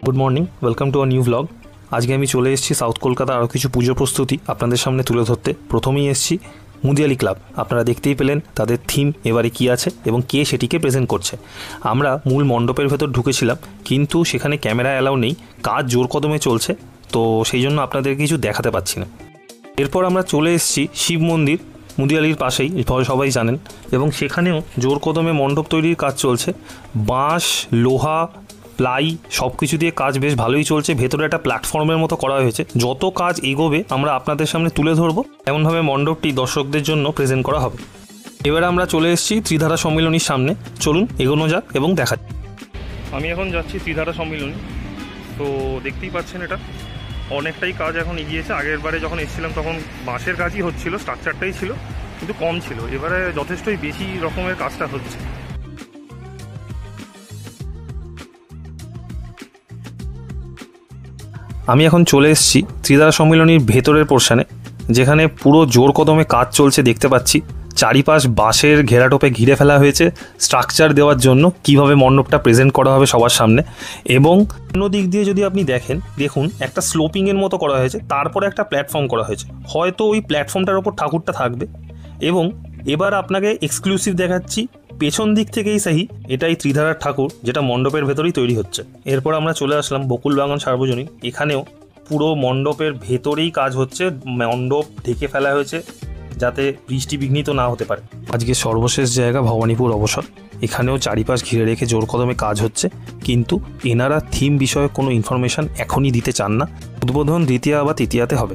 Good morning, welcome to a new blog. আজকে আমি চলে এসেছি সাউথ কলকাতার আরও কিছু পুজো প্রস্তুতি আপনাদের সামনে তুলে ধরতে। প্রথমেই এসেছি মুদিয়ালি ক্লাব। আপনারা দেখতেই পেলেন তাদের থিম এবারে কী আছে এবং কে সেটিকে প্রেজেন্ট করছে। আমরা মূল মণ্ডপের ভেতর ঢুকেছিলাম, কিন্তু সেখানে ক্যামেরা অ্যালাউ নেই, কাজ জোর কদমে চলছে, তো সেই জন্য আপনাদের কিছু দেখাতে পাচ্ছি না। এরপর আমরা চলে এসেছি শিব মন্দির, মুদিয়ালির পাশেই, সবাই জানেন, এবং সেখানেও জোর কদমে মণ্ডপ তৈরির কাজ চলছে। বাঁশ, লোহা, প্লাই সব কিছু দিয়ে কাজ বেশ ভালোই চলছে। ভেতরে একটা প্ল্যাটফর্মের মতো করা হয়েছে। যত কাজ এগোবে আমরা আপনাদের সামনে তুলে ধরবো, এমনভাবে মণ্ডপটি দর্শকদের জন্য প্রেজেন্ট করা হবে। এবারে আমরা চলে এসেছি ত্রিধারা সম্মিলনীর সামনে। চলুন এগোনো যাক এবং দেখা যাক। আমি এখন যাচ্ছি ত্রিধারা সম্মিলনী। তো দেখতেই পাচ্ছেন এটা অনেকটাই কাজ এখন এগিয়েছে। আগের বারে যখন এসেছিলাম তখন বাঁশের কাজই হচ্ছিল, স্ট্রাকচারটাই ছিল, কিন্তু কম ছিল। এবারে যথেষ্টই বেশি রকমের কাজটা হচ্ছে। আমি এখন চলে এসেছি ত্রিধারা সম্মিলনীর ভেতরের পোর্শনে, যেখানে পুরো জোর কদমে কাজ চলছে দেখতে পাচ্ছি। চারিপাশ বাঁশের ঘেরাটোপে ঘিরে ফেলা হয়েছে স্ট্রাকচার দেওয়ার জন্য, কিভাবে মণ্ডপটা প্রেজেন্ট করা হবে সবার সামনে। এবং অন্য দিক দিয়ে যদি আপনি দেখুন একটা স্লোপিংয়ের মতো করা হয়েছে, তারপরে একটা প্ল্যাটফর্ম করা হয়েছে। হয়তো ওই প্ল্যাটফর্মটার ওপর ঠাকুরটা থাকবে। এবং এবার আপনাকে এক্সক্লুসিভ দেখাচ্ছি, পেছন দিক থেকেই সাহি এটাই ত্রিধারার ঠাকুর, যেটা মণ্ডপের ভেতরেই তৈরি হচ্ছে। এরপর আমরা চলে আসলাম বকুল বাগান সার্বজনীন। এখানেও পুরো মণ্ডপের ভেতরেই কাজ হচ্ছে, মণ্ডপ ঢেকে ফেলা হয়েছে যাতে বৃষ্টি বিঘ্নিত না হতে পারে। আজকে সর্বশেষ জায়গা ভবানীপুর অবসর। এখানেও চারিপাশ ঘিরে রেখে জোর কদমে কাজ হচ্ছে, কিন্তু এনারা থিম বিষয়ে কোনো ইনফরমেশন এখনই দিতে চান না। উদ্বোধন দ্বিতীয়া বা তৃতীয়াতে হবে।